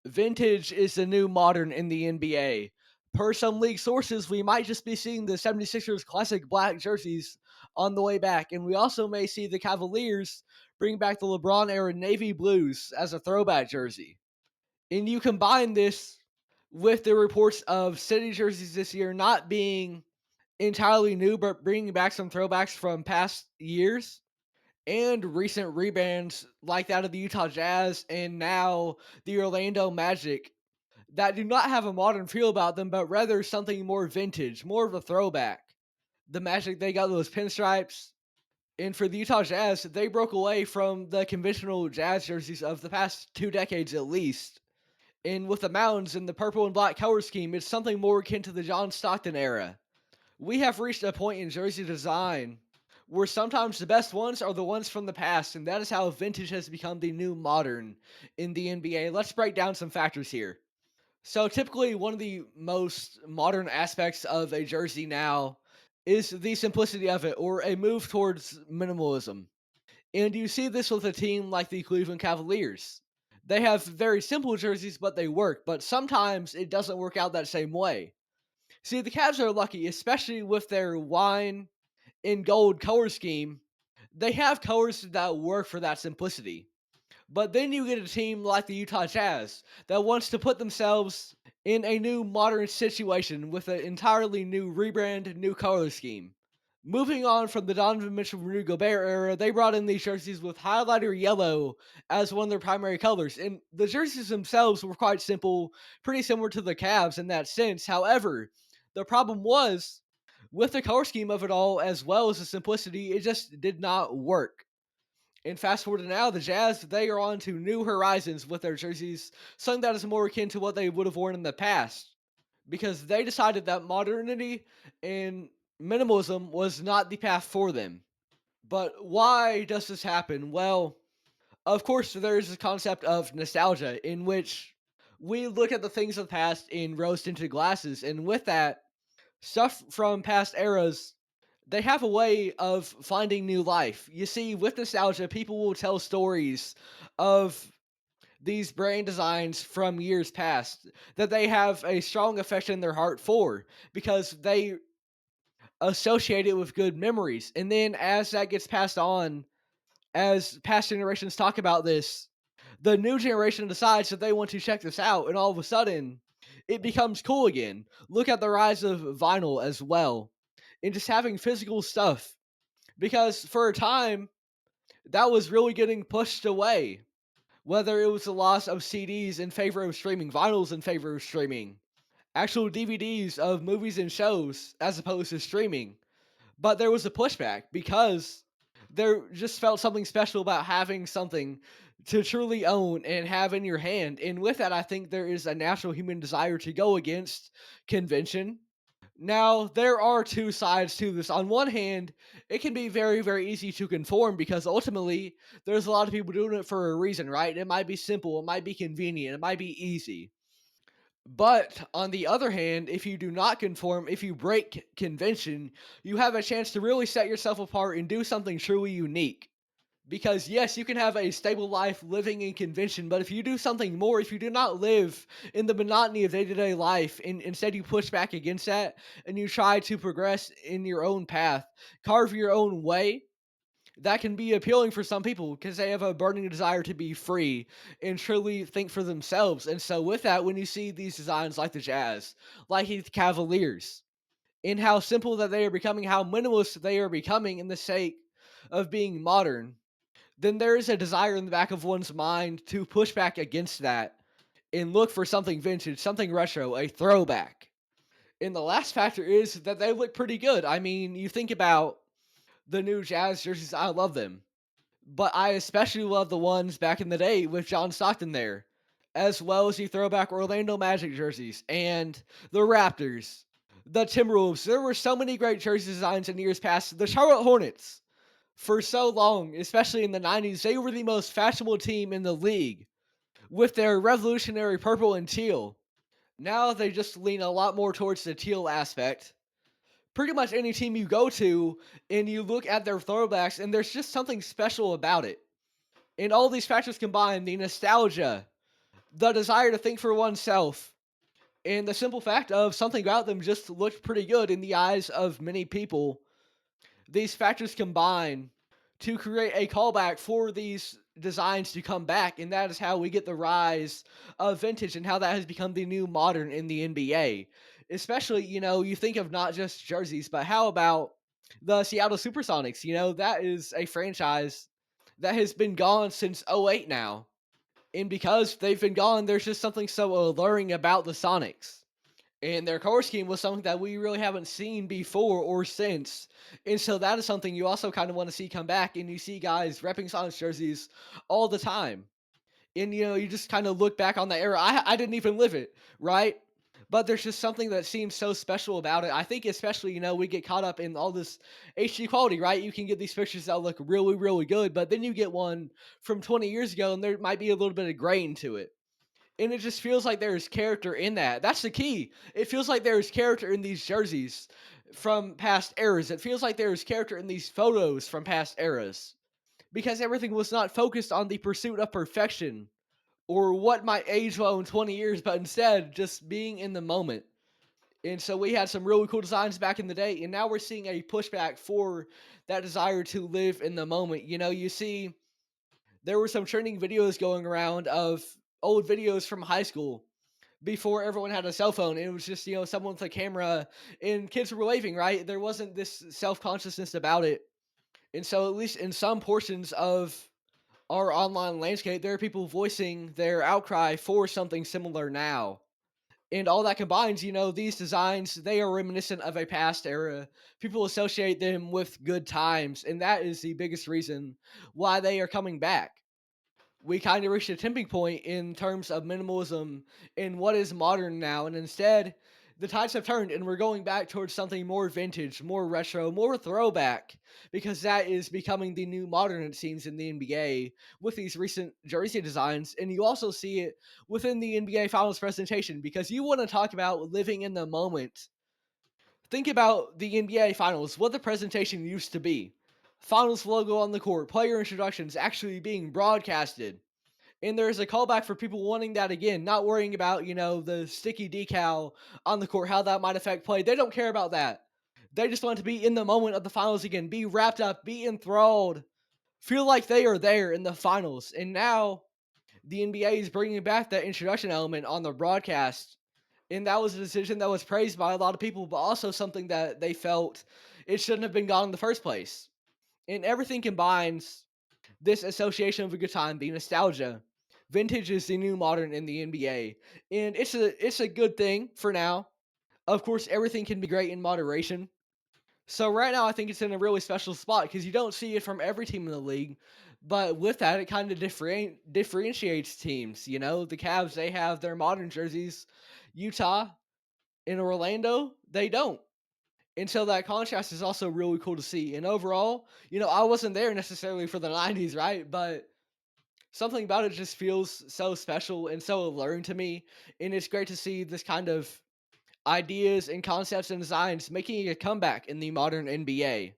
Vintage is the new modern in the NBA. Per some league sources, we might just be seeing the 76ers classic black jerseys on the way back, and we also may see the Cavaliers bring back the LeBron era navy blues as a throwback jersey. And you combine this with the reports of city jerseys this year not being entirely new, but bringing back some throwbacks from past years and recent rebrands like that of the Utah Jazz and now the Orlando Magic that do not have a modern feel about them, but rather something more vintage, more of a throwback. The Magic, they got those pinstripes. And for the Utah Jazz, they broke away from the conventional Jazz jerseys of the past 2 decades at least. And with the mountains and the purple and black color scheme, it's something more akin to the John Stockton era. We have reached a point in jersey design where sometimes the best ones are the ones from the past, and that is how vintage has become the new modern in the NBA. Let's break down some factors here. So typically, one of the most modern aspects of a jersey now is the simplicity of it, or a move towards minimalism. And you see this with a team like the Cleveland Cavaliers. They have very simple jerseys, but they work. But sometimes it doesn't work out that same way. See, the Cavs are lucky, especially with their wine and gold color scheme. They have colors that work for that simplicity. But then you get a team like the Utah Jazz that wants to put themselves in a new modern situation with an entirely new rebrand, new color scheme. Moving on from the Donovan Mitchell Rudy Gobert era, they brought in these jerseys with highlighter yellow as one of their primary colors. And the jerseys themselves were quite simple, pretty similar to the Cavs in that sense. However, the problem was with the color scheme of it all, as well as the simplicity, it just did not work. And fast forward to now, the Jazz, they are on to new horizons with their jerseys, something that is more akin to what they would have worn in the past. Because they decided that modernity and minimalism was not the path for them. But why does this happen? Well, of course, there's this concept of nostalgia in which we look at the things of the past in rose tinted glasses. And with that, stuff from past eras, they have a way of finding new life. You see, with nostalgia, people will tell stories of these brand designs from years past that they have a strong affection in their heart for because they associate it with good memories. And then as that gets passed on, as past generations talk about this, the new generation decides that they want to check this out, and all of a sudden, it becomes cool again. Look at the rise of vinyl as well, and just having physical stuff. Because for a time, that was really getting pushed away. Whether it was the loss of CDs in favor of streaming, vinyls in favor of streaming, actual DVDs of movies and shows as opposed to streaming. But there was a pushback because there just felt something special about having something to truly own and have in your hand. And with that, I think there is a natural human desire to go against convention. Now, there are two sides to this. On one hand, it can be very, very easy to conform because ultimately there's a lot of people doing it for a reason, right? It might be simple, it might be convenient, it might be easy. But on the other hand, if you do not conform, if you break convention, you have a chance to really set yourself apart and do something truly unique. Because yes, you can have a stable life living in convention, but if you do something more, if you do not live in the monotony of day-to-day life, and instead you push back against that and you try to progress in your own path, carve your own way, that can be appealing for some people because they have a burning desire to be free and truly think for themselves. And so, with that, when you see these designs like the Jazz, like the Cavaliers, in how simple that they are becoming, how minimalist they are becoming in the sake of being modern, then there is a desire in the back of one's mind to push back against that and look for something vintage, something retro, a throwback. And the last factor is that they look pretty good. I mean, you think about the new Jazz jerseys, I love them. But I especially love the ones back in the day with John Stockton there, as well as the throwback Orlando Magic jerseys and the Raptors, the Timberwolves. There were so many great jersey designs in years past. The Charlotte Hornets, for so long, especially in the 90s, they were the most fashionable team in the league with their revolutionary purple and teal. Now they just lean a lot more towards the teal aspect. Pretty much any team you go to and you look at their throwbacks, and there's just something special about it. And all these factors combined, the nostalgia, the desire to think for oneself, and the simple fact of something about them just looked pretty good in the eyes of many people. These factors combine to create a callback for these designs to come back, and that is how we get the rise of vintage and how that has become the new modern in the NBA. Especially, you think of not just jerseys, but how about the Seattle Supersonics? That is a franchise that has been gone since '08 now. And because they've been gone, there's just something so alluring about the Sonics. And their color scheme was something that we really haven't seen before or since. And so that is something you also kind of want to see come back. And you see guys repping Sonics jerseys all the time. And, you just kind of look back on that era. I didn't even live it, right? But there's just something that seems so special about it. I think, especially, we get caught up in all this HD quality, right? You can get these pictures that look really, really good, but then you get one from 20 years ago and there might be a little bit of grain to it. And it just feels like there's character in that. That's the key. It feels like there's character in these jerseys from past eras. It feels like there's character in these photos from past eras because everything was not focused on the pursuit of perfection or what might age well in 20 years, but instead just being in the moment. And so we had some really cool designs back in the day, and now we're seeing a pushback for that desire to live in the moment. You see there were some trending videos going around of old videos from high school before everyone had a cell phone. It was just, someone with a camera and kids were waving, right? There wasn't this self consciousness about it. And so, at least in some portions of our online landscape, there are people voicing their outcry for something similar now. And all that combines, these designs, they are reminiscent of a past era. People associate them with good times. And that is the biggest reason why they are coming back. We kind of reached a tipping point in terms of minimalism in what is modern now, and instead, the tides have turned, and we're going back towards something more vintage, more retro, more throwback, because that is becoming the new modern, it seems, in the NBA with these recent jersey designs. And you also see it within the NBA Finals presentation, because you want to talk about living in the moment. Think about the NBA Finals, what the presentation used to be. Finals logo on the court, player introductions actually being broadcasted, and there's a callback for people wanting that again, not worrying about, the sticky decal on the court, how that might affect play. They don't care about that. They just want to be in the moment of the finals again, be wrapped up, be enthralled, feel like they are there in the finals. And now the NBA is bringing back that introduction element on the broadcast. And that was a decision that was praised by a lot of people, but also something that they felt it shouldn't have been gone in the first place. And everything combines this association of a good time, the nostalgia. Vintage is the new modern in the NBA, and it's a good thing for now. Of course, everything can be great in moderation. So right now, I think it's in a really special spot because you don't see it from every team in the league. But with that, it kind of differentiates teams. The Cavs, they have their modern jerseys. Utah and Orlando, they don't. And so that contrast is also really cool to see. And overall, I wasn't there necessarily for the 90s, right? But something about it just feels so special and so alluring to me. And it's great to see this kind of ideas and concepts and designs making a comeback in the modern NBA.